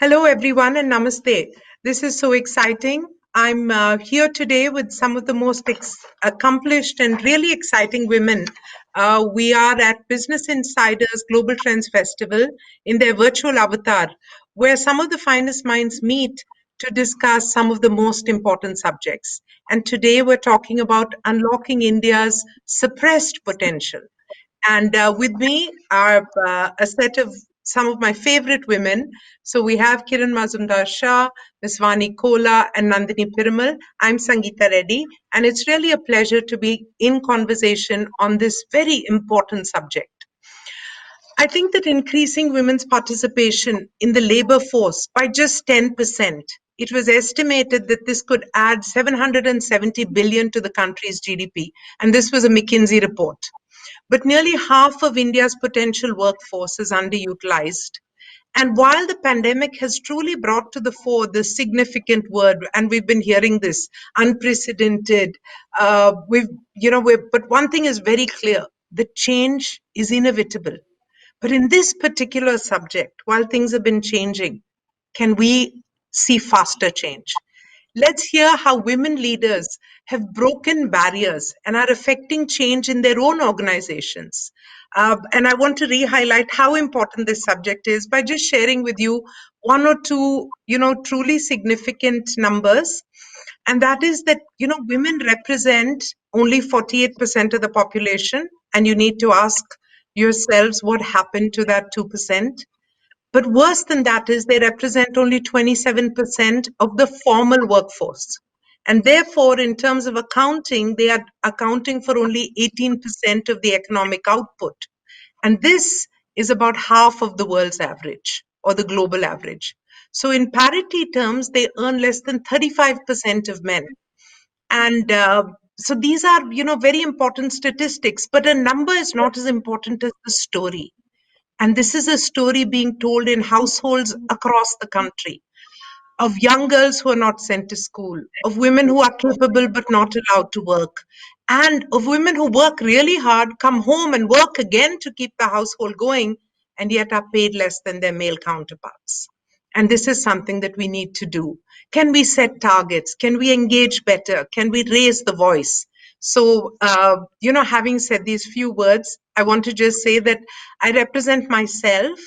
Hello, everyone, and namaste. This is so exciting. I'm here today with some of the most accomplished and really exciting women. We are at Business Insiders Global Trends Festival in their virtual avatar, where some of the finest minds meet to discuss some of the most important subjects. And today we're talking about unlocking India's suppressed potential. And with me are a set of some of my favorite women. So we have Kiran Mazumdar Shaw, Ms. Vani, Kola, and Nandini Piramal. I'm Sangita Reddy, and it's really a pleasure to be in conversation on this very important subject. I think that increasing women's participation in the labor force by just 10%, it was estimated that this could add 770 billion to the country's GDP. And this was a McKinsey report. But nearly half of India's potential workforce is underutilized. And while the pandemic has truly brought to the fore this significant word, and we've been hearing this unprecedented, but one thing is very clear: the change is inevitable. But in this particular subject, while things have been changing, can we see faster change? Let's hear how women leaders have broken barriers and are affecting change in their own organizations. And I want to re-highlight how important this subject is by just sharing with you one or two, truly significant numbers. And that is that, women represent only 48% of the population, and you need to ask yourselves what happened to that 2%. But worse than that is they represent only 27% of the formal workforce. And therefore, in terms of accounting, they are accounting for only 18% of the economic output. And this is about half of the world's average or the global average. So in parity terms, they earn less than 35% of men. And so these are, very important statistics, but a number is not as important as the story. And this is a story being told in households across the country of young girls who are not sent to school, of women who are capable but not allowed to work, and of women who work really hard, come home and work again to keep the household going, and yet are paid less than their male counterparts. And this is something that we need to do. Can we set targets? Can we engage better? Can we raise the voice? So, having said these few words, I want to just say that I represent myself.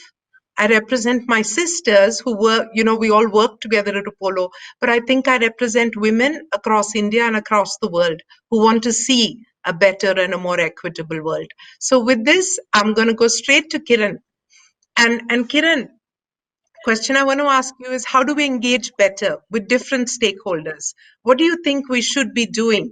I represent my sisters who work, we all work together at Apollo, but I think I represent women across India and across the world who want to see a better and a more equitable world. So with this, I'm going to go straight to Kiran. And Kiran, question I want to ask you is, how do we engage better with different stakeholders? What do you think we should be doing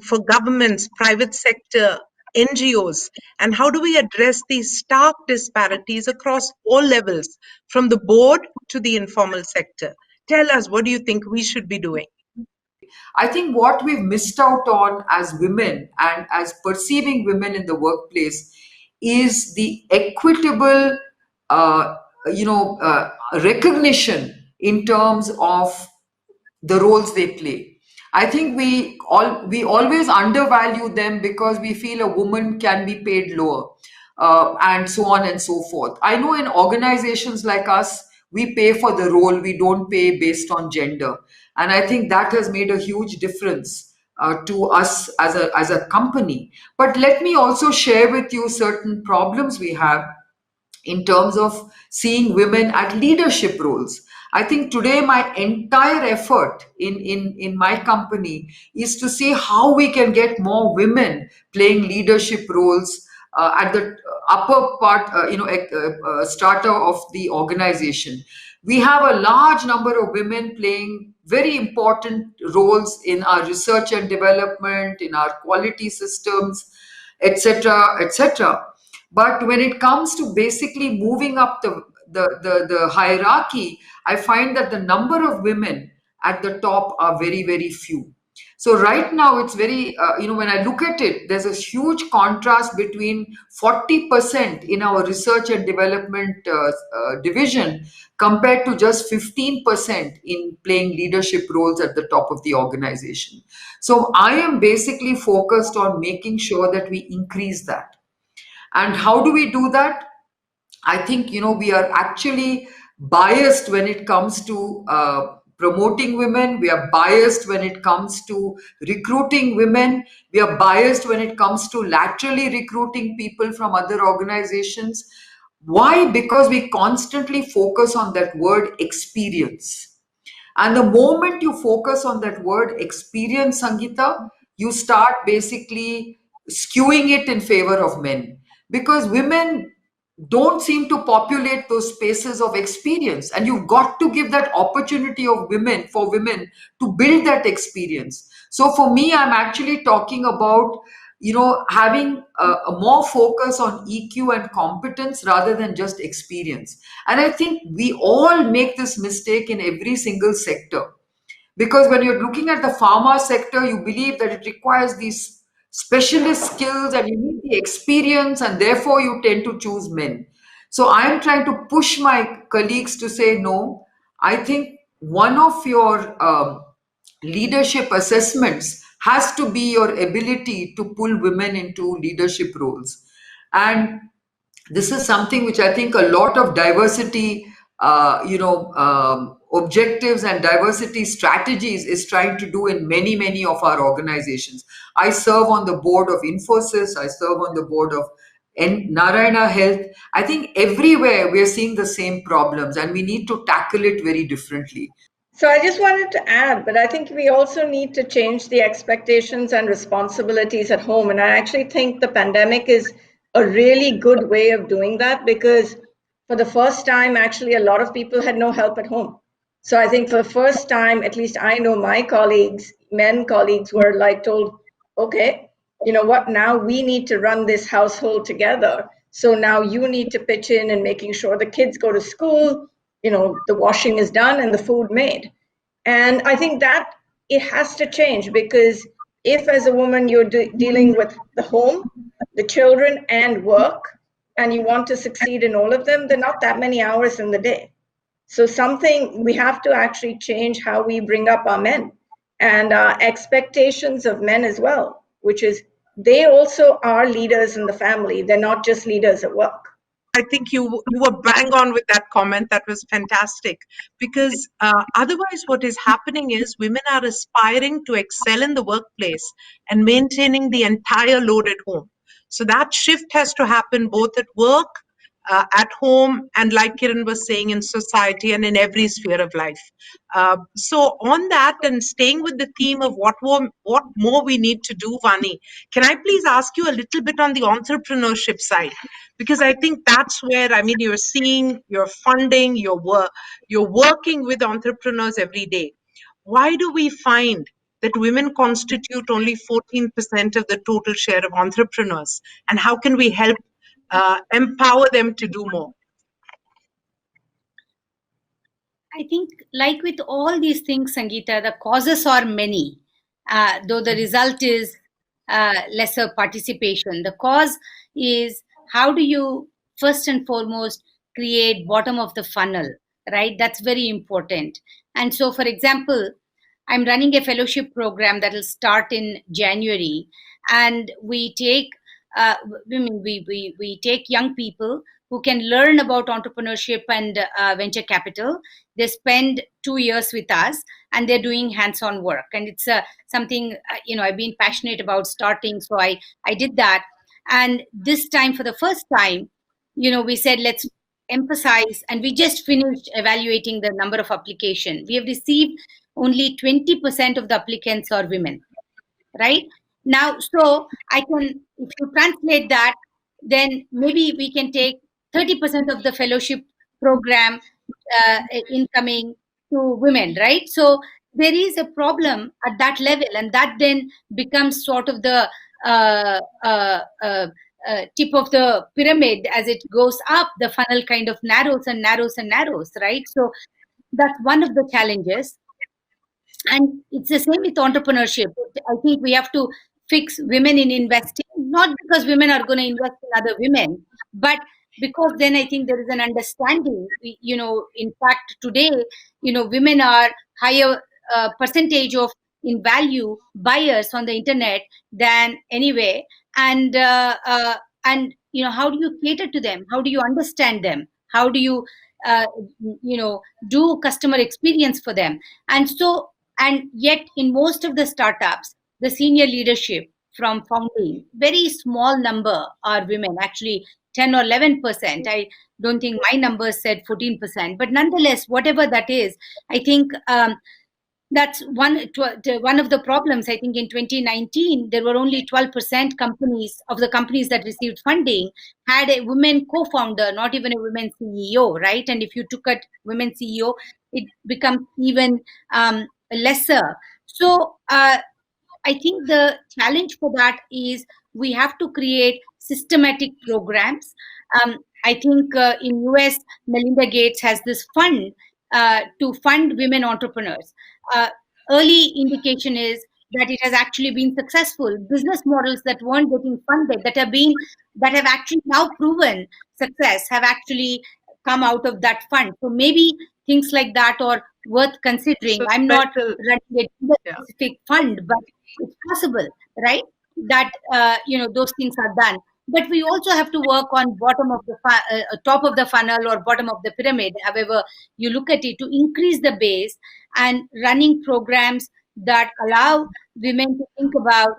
for governments, private sector, NGOs, and how do we address these stark disparities across all levels, from the board to the informal sector? Tell us, what do you think we should be doing? I think what we've missed out on as women and as perceiving women in the workplace is the equitable, uh, recognition in terms of the roles they play. I think we always undervalue them because we feel a woman can be paid lower, and so on and so forth. I know in organizations like us, we pay for the role, we don't pay based on gender, and I think that has made a huge difference to us as a company. But let me also share with you certain problems we have in terms of seeing women at leadership roles. I think today my entire effort in my company is to see how we can get more women playing leadership roles at the upper part, strata of the organization. We have a large number of women playing very important roles in our research and development, in our quality systems, etc., etc. But when it comes to basically moving up the hierarchy, I find that the number of women at the top are very, very few. So right now, it's very, when I look at it, there's a huge contrast between 40% in our research and development division compared to just 15% in playing leadership roles at the top of the organization. So I am basically focused on making sure that we increase that. And how do we do that? I think, we are actually biased when it comes to promoting women. We are biased when it comes to recruiting women. We are biased when it comes to laterally recruiting people from other organizations. Why? Because we constantly focus on that word experience. And the moment you focus on that word experience, Sangita, you start basically skewing it in favor of men. Because women don't seem to populate those spaces of experience. And you've got to give that opportunity of women for women to build that experience. So for me, I'm actually talking about having a more focus on EQ and competence rather than just experience. And I think we all make this mistake in every single sector, because when you're looking at the pharma sector, you believe that it requires these specialist skills and you need the experience, and therefore you tend to choose men. So I'm trying to push my colleagues to say, no, I think one of your leadership assessments has to be your ability to pull women into leadership roles. And this is something which I think a lot of diversity, objectives and diversity strategies is trying to do in many, many of our organizations. I serve on the board of Infosys. I serve on the board of Narayana Health. I think everywhere we are seeing the same problems, and we need to tackle it very differently. So I just wanted to add, but I think we also need to change the expectations and responsibilities at home. And I actually think the pandemic is a really good way of doing that, because for the first time, actually, a lot of people had no help at home. So I think for the first time, at least I know my colleagues, men colleagues, were like told, okay, you know what, now we need to run this household together. So now you need to pitch in and making sure the kids go to school, the washing is done and the food made. And I think that it has to change, because if as a woman you're dealing with the home, the children and work, and you want to succeed in all of them, there are not that many hours in the day. So something we have to actually change how we bring up our men and our expectations of men as well, which is they also are leaders in the family. They're not just leaders at work. I think you were bang on with that comment. That was fantastic, because otherwise, what is happening is women are aspiring to excel in the workplace and maintaining the entire load at home. So that shift has to happen both at work, at home, and like Kiran was saying, in society and in every sphere of life. So on that, and staying with the theme of what more we need to do, Vani, can I please ask you a little bit on the entrepreneurship side? Because I think that's where, I mean, you're seeing, you're funding, you're working with entrepreneurs every day. Why do we find that women constitute only 14% of the total share of entrepreneurs? And how can we help empower them to do more? I think, like with all these things, Sangeeta, the causes are many, though the result is lesser participation. The cause is, how do you first and foremost create bottom of the funnel, right? That's very important. And so, for example, I'm running a fellowship program that will start in January, and we take we take young people who can learn about entrepreneurship and venture capital. They spend 2 years with us, and they're doing hands-on work. And it's something I've been passionate about starting, so I did that. And this time, for the first time, we said, let's emphasize, and we just finished evaluating the number of applications. We have received only 20% of the applicants are women, right? Now, so I can, if you translate that, then maybe we can take 30% of the fellowship program incoming to women, right? So there is a problem at that level, and that then becomes sort of the uh, uh, uh, tip of the pyramid. As it goes up, the funnel kind of narrows and narrows and narrows, right? So that's one of the challenges. And it's the same with entrepreneurship. I think we have to fix women in investing, not because women are going to invest in other women, but because then I think there is an understanding. In fact, today, women are higher percentage of in value buyers on the internet than anyway. And how do you cater to them? How do you understand them? How do you uh, do customer experience for them. And yet in most of the startups, the senior leadership from founding, very small number are women, actually 10 or 11%. I don't think my numbers said 14%, but nonetheless, whatever that is, I think that's one of the problems. I think in 2019 there were only 12% of the companies that received funding had a women co-founder, not even a women CEO, right? And if you took a women CEO, it becomes even lesser. So I think the challenge for that is we have to create systematic programs. I think in US, Melinda Gates has this fund to fund women entrepreneurs. Uh, Early indication is that it has actually been successful. Business models that weren't getting funded, that have actually now proven success, have actually come out of that fund. So maybe things like that are worth considering. So I'm not special, running a yeah. specific fund, but it's possible, right, that those things are done. But we also have to work on top of the funnel or bottom of the pyramid, however you look at it, to increase the base and running programs that allow women to think about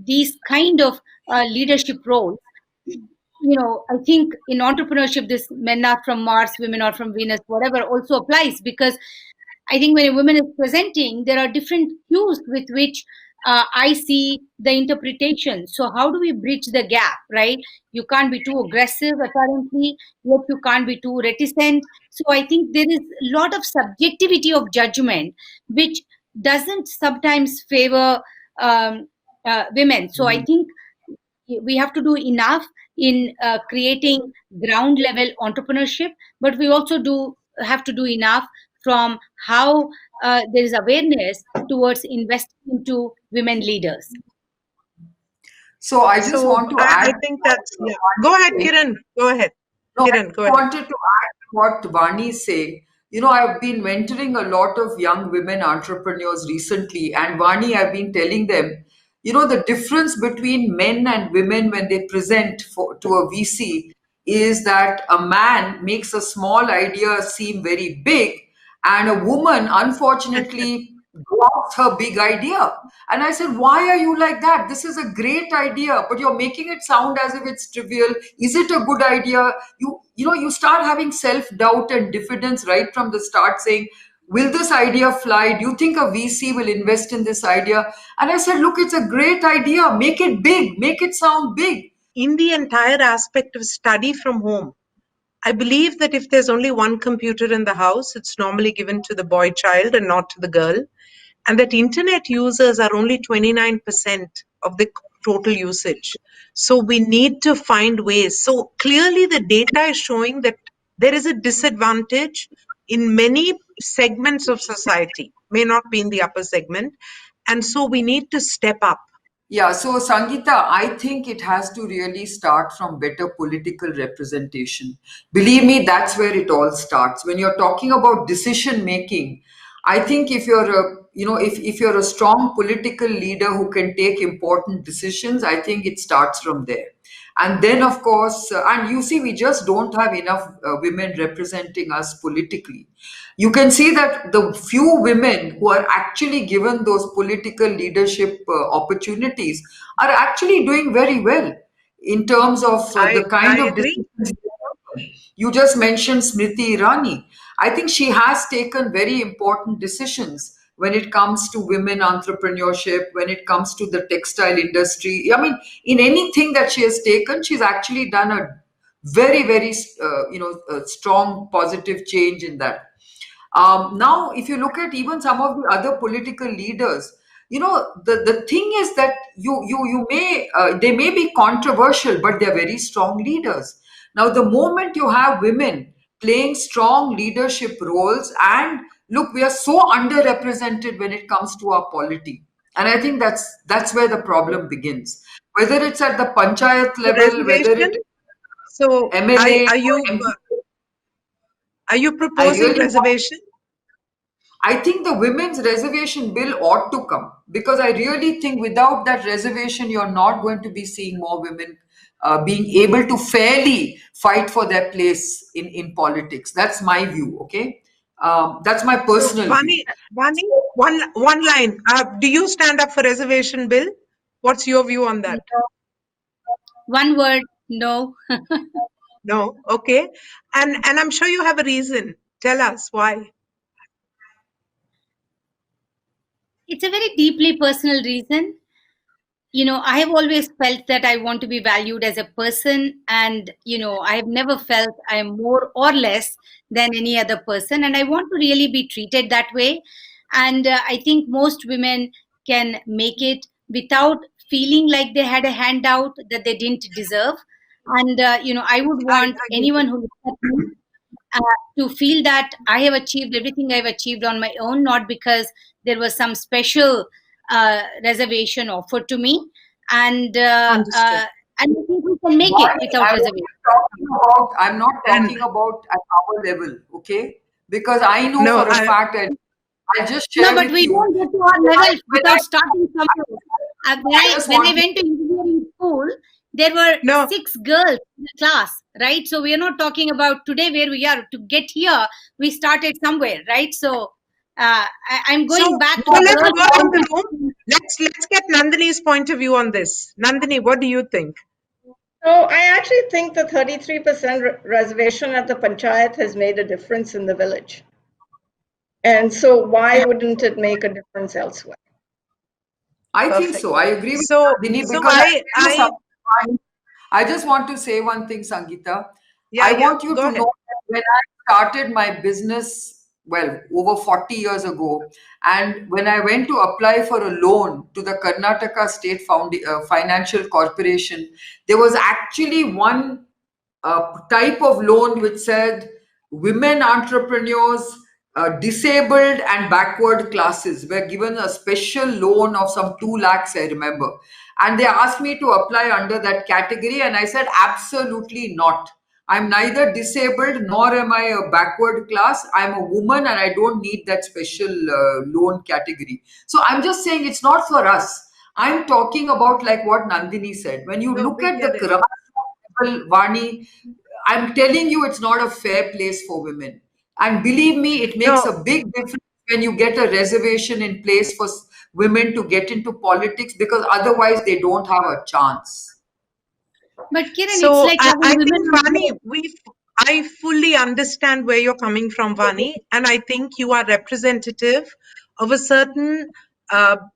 these kind of leadership roles. I think in entrepreneurship, this men are from Mars, women are from Venus, whatever also applies, because I think when a woman is presenting, there are different cues with which I see the interpretation. So how do we bridge the gap, right? You can't be too aggressive, apparently, yet you can't be too reticent. So I think there is a lot of subjectivity of judgment, which doesn't sometimes favor women. So I think we have to do enough in creating ground level entrepreneurship, but we also do have to do enough from how there is awareness towards investing into women leaders. So I just So want to I add think that's, yeah. Go ahead, Kiran. Go ahead. No, I Kiran, go ahead. wanted to add what Vani is saying. I've been mentoring a lot of young women entrepreneurs recently, and Vani, I've been telling them, the difference between men and women when they present to a VC is that a man makes a small idea seem very big, and a woman, unfortunately, blocks her big idea. And I said, why are you like that? This is a great idea, but you're making it sound as if it's trivial. Is it a good idea? You start having self-doubt and diffidence right from the start, saying, will this idea fly? Do you think a VC will invest in this idea? And I said, look, it's a great idea. Make it big. Make it sound big. In the entire aspect of study from home, I believe that if there's only one computer in the house, it's normally given to the boy child and not to the girl. And that internet users are only 29% of the total usage. So we need to find ways. So clearly the data is showing that there is a disadvantage in many segments of society, may not be in the upper segment. And so we need to step up. Yeah, so Sangita, I think it has to really start from better political representation. Believe me, that's where it all starts. When you're talking about decision making, I think if you're if you're a strong political leader who can take important decisions, I think it starts from there. And then, of course, and you see, we just don't have enough women representing us politically. You can see that the few women who are actually given those political leadership opportunities are actually doing very well in terms of the kind I of agree. decisions. You just mentioned Smriti Irani. I think she has taken very important decisions when it comes to women entrepreneurship, when it comes to the textile industry. I mean, in anything that she has taken, she's actually done a very, very, strong positive change in that. Now, if you look at even some of the other political leaders, the thing is that you may they may be controversial, but they're very strong leaders. Now, the moment you have women playing strong leadership roles, and look, we are so underrepresented when it comes to our polity, and I think that's where the problem begins. Whether it's at the panchayat So level, whether reservation. it So MLA, are you MP, are you I proposing really want reservation? I think the women's reservation bill ought to come, because I really think without that reservation, you're not going to be seeing more women being able to fairly fight for their place in politics. That's my view, okay? That's my So, personal view. Vani, one line. Do you stand up for reservation bill? What's your view on that? One word, no. No, okay. And I'm sure you have a reason. Tell us why. It's a very deeply personal reason. I have always felt that I want to be valued as a person, and I have never felt I am more or less than any other person, and I want to really be treated that way. And I think most women can make it without feeling like they had a handout that they didn't deserve. And I would I want get anyone it. who looks at me to feel that I have achieved everything I've achieved on my own, not because there was some special reservation offered to me. And Understood. I think we can make it Why? without reservation. I'm not And talking about at our level, okay? Because I know no, for a fact, and I'll just No, share but with we you. don't get to our level When without starting somewhere. I just When I want to, went to engineering school, there were no. 6 girls in the class, right? So we are not talking about today where we are. To get here, we started somewhere, right? So I'm So, going back to so the let's girls. go around the room. Let's get Nandini's point of view on this. Nandini, what do you think? So I actually think the 33% reservation at the panchayat has made a difference in the village. And so why wouldn't it make a difference elsewhere? I think Perfect. so. I agree with So, Nandini, so because I tell you I, something. I just want to say one thing, Sangita. yeah, I yeah. want you Go to ahead. know that when I started my business, well, over 40 years ago, and when I went to apply for a loan to the Karnataka State Financial Corporation, there was actually one type of loan which said women entrepreneurs, disabled and backward classes were given a special loan of some 2 lakhs, I remember. And they asked me to apply under that category, and I said, absolutely not. I'm neither disabled nor am I a backward class. I'm a woman and I don't need that special loan category. So I'm just saying it's not for us. I'm talking about like what Nandini said. When you No, look we at the get it. grassroots level, Vani, I'm telling you, it's not a fair place for women. And believe me, it makes No, a big difference when you get a reservation in place for women to get into politics, because otherwise they don't have a chance. But Kiran, it's so like having I women think on Vani, board. I fully understand where you're coming from, Vani, and I think you are representative of a certain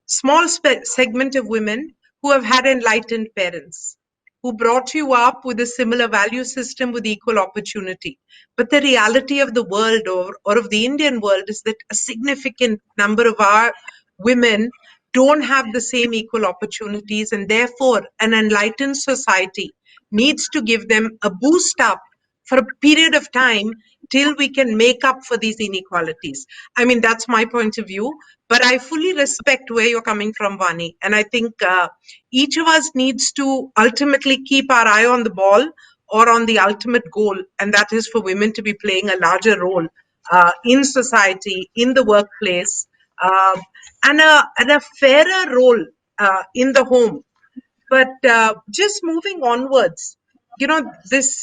small segment of women who have had enlightened parents, who brought you up with a similar value system with equal opportunity. But the reality of the world, or of the Indian world, is that a significant number of our women don't have the same equal opportunities, and therefore an enlightened society needs to give them a boost up for a period of time till we can make up for these inequalities. I mean, that's my point of view, but I fully respect where you're coming from, Vani. And I think each of us needs to ultimately keep our eye on the ball or on the ultimate goal, and that is for women to be playing a larger role in society, in the workplace, uh, and a fairer role in the home. But just moving onwards, this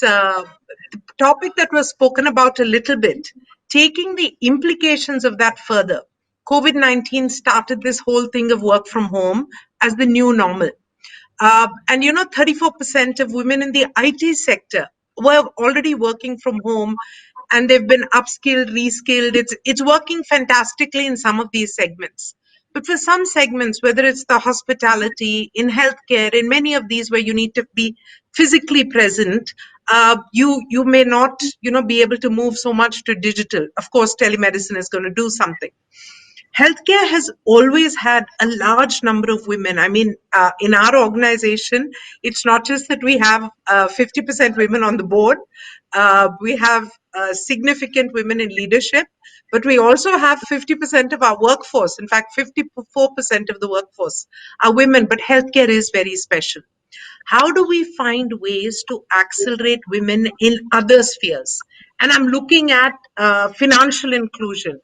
topic that was spoken about a little bit, taking the implications of that further. COVID-19 started this whole thing of work from home as the new normal. And 34% of women in the IT sector were already working from home, and they've been upskilled, reskilled. It's working fantastically in some of these segments. But for some segments, whether it's the hospitality, in healthcare, in many of these where you need to be physically present, you may not be able to move so much to digital. Of course, telemedicine is going to do something. Healthcare has always had a large number of women. I mean, in our organization, it's not just that we have 50% women on the board, we have significant women in leadership, but we also have 50% of our workforce. In fact, 54% of the workforce are women, but healthcare is very special. How do we find ways to accelerate women in other spheres? And I'm looking at financial inclusion,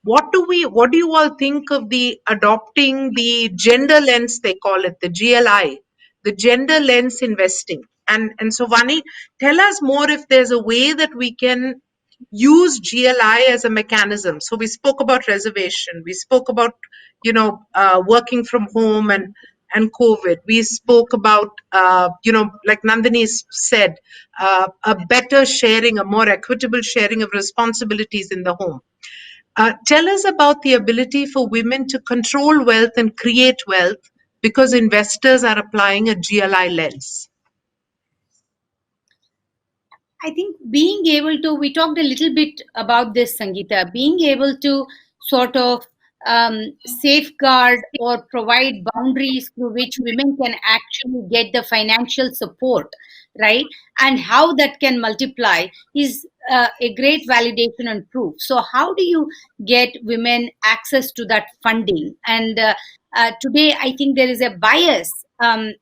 what do you all think of the adopting the gender lens, they call it, the GLI, the gender lens investing? And so, Vani, tell us more if there's a way that we can use GLI as a mechanism. So we spoke about reservation, we spoke about, working from home and COVID. We spoke about, like Nandini said, a better sharing, a more equitable sharing of responsibilities in the home. Tell us about the ability for women to control wealth and create wealth because investors are applying a GLI lens. I think being able to, we talked a little bit about this, Sangita, being able to sort of safeguard or provide boundaries through which women can actually get the financial support, right? And how that can multiply is a great validation and proof. So, how do you get women access to that funding? And today, I think there is a bias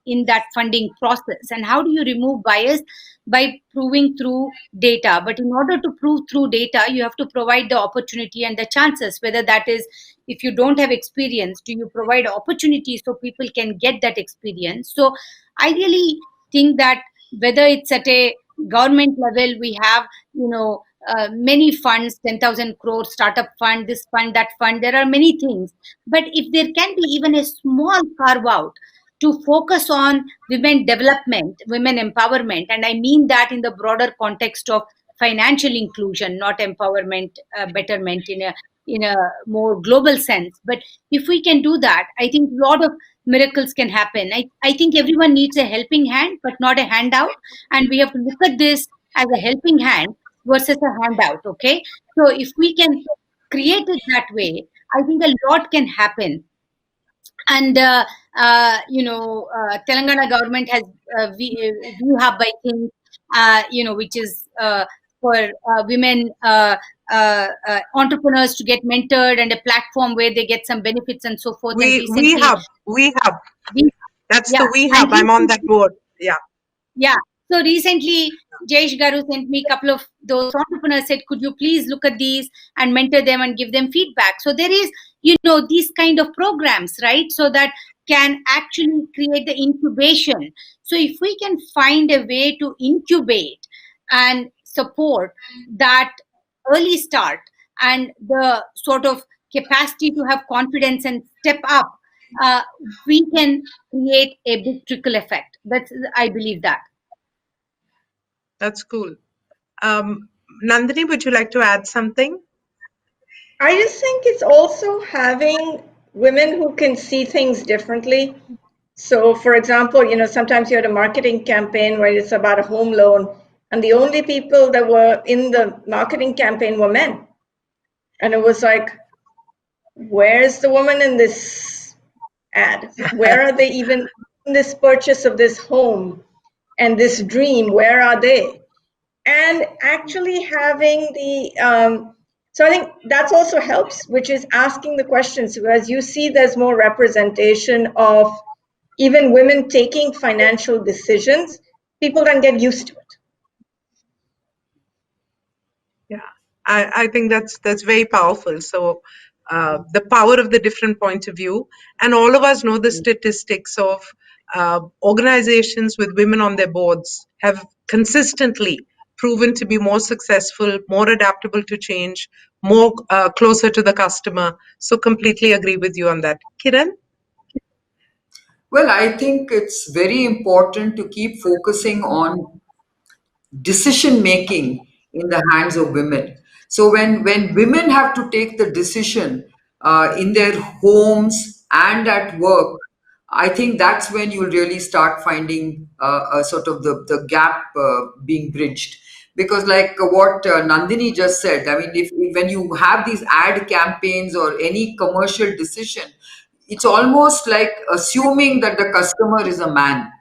in that funding process. And how do you remove bias? By proving through data. But in order to prove through data, you have to provide the opportunity and the chances, whether that is, if you don't have experience, do you provide opportunities so people can get that experience? So I really think that whether it's at a government level, we have, many funds, 10,000 crore startup fund, this fund, that fund, there are many things. But if there can be even a small carve out to focus on women development, women empowerment, and I mean that in the broader context of financial inclusion, not empowerment, betterment in a more global sense. But if we can do that, I think a lot of miracles can happen. I think everyone needs a helping hand, but not a handout. And we have to look at this as a helping hand versus a handout. Okay. So if we can create it that way, I think a lot can happen. And Telangana government has VHub, I think, which is for women entrepreneurs to get mentored, and a platform where they get some benefits and so forth. And recently, We have. That's yeah, the We Hub. I'm on that board. Yeah. Yeah. So recently, Jayesh Garu sent me a couple of those entrepreneurs, said, could you please look at these and mentor them and give them feedback? So there is, these kind of programs, right? So that can actually create the incubation. So if we can find a way to incubate and support that early start and the sort of capacity to have confidence and step up, uh, we can create a big trickle effect. I believe that. That's cool. Nandini, would you like to add something? I just think it's also having women who can see things differently. So, for example, sometimes you had a marketing campaign where it's about a home loan, and the only people that were in the marketing campaign were men. And it was like, where's the woman in this ad? Where are they even in this purchase of this home and this dream? Where are they? And actually having so I think that's also helps, which is asking the questions. So as you see, there's more representation of even women taking financial decisions, people then get used to it. Yeah, I think that's very powerful. So the power of the different point of view, and all of us know the statistics of organizations with women on their boards have consistently proven to be more successful, more adaptable to change, more closer to the customer. So completely agree with you on that. Kiran? Well, I think it's very important to keep focusing on decision making in the hands of women. So when women have to take the decision in their homes and at work, I think that's when you'll really start finding a sort of the gap being bridged. Because like what Nandini just said, I mean, if when you have these ad campaigns or any commercial decision, it's almost like assuming that the customer is a man,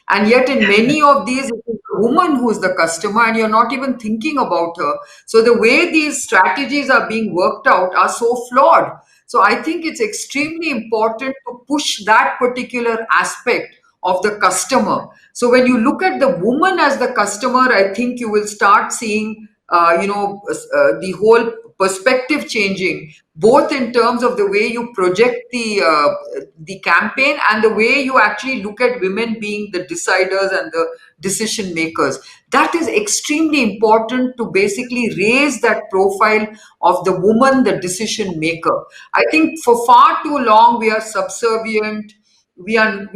and yet in many of these it is the woman who is the customer and you're not even thinking about her. So the way these strategies are being worked out are so flawed. So I think it's extremely important to push that particular aspect of the customer. So when you look at the woman as the customer, I think you will start seeing the whole perspective changing, both in terms of the way you project the campaign and the way you actually look at women being the deciders and the decision makers. That is extremely important to basically raise that profile of the woman, the decision maker. I think for far too long we are subservient. We are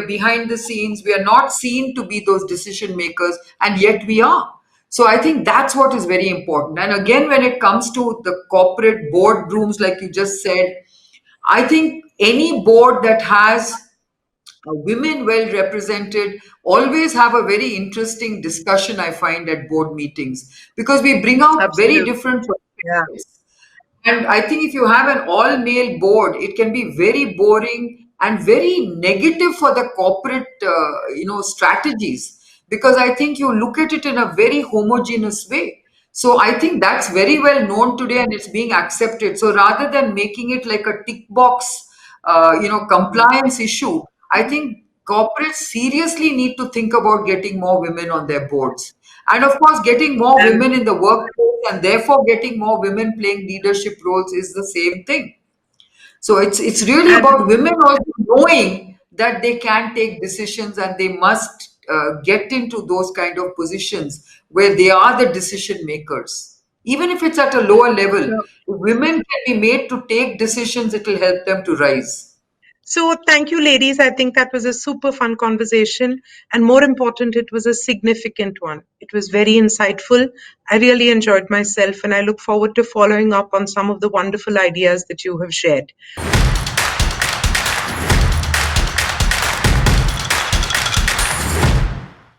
behind the scenes. We are not seen to be those decision makers, and yet we are. So I think that's what is very important. And again, when it comes to the corporate boardrooms, like you just said, I think any board that has women well represented always have a very interesting discussion, I find, at board meetings, because we bring out very Absolutely. different Yeah. perspectives. And I think if you have an all male board, it can be very boring and very negative for the corporate, strategies, because I think you look at it in a very homogeneous way. So I think that's very well known today and it's being accepted. So rather than making it like a tick box, compliance issue, I think corporates seriously need to think about getting more women on their boards. And of course, getting more And women in the workforce and therefore getting more women playing leadership roles is the same thing. So it's really and about women also knowing that they can take decisions and they must get into those kind of positions where they are the decision makers. Even if it's at a lower level, if so women can be made to take decisions, it will help them to rise. So thank you, ladies. I think that was a super fun conversation. And more important, it was a significant one. It was very insightful. I really enjoyed myself, and I look forward to following up on some of the wonderful ideas that you have shared.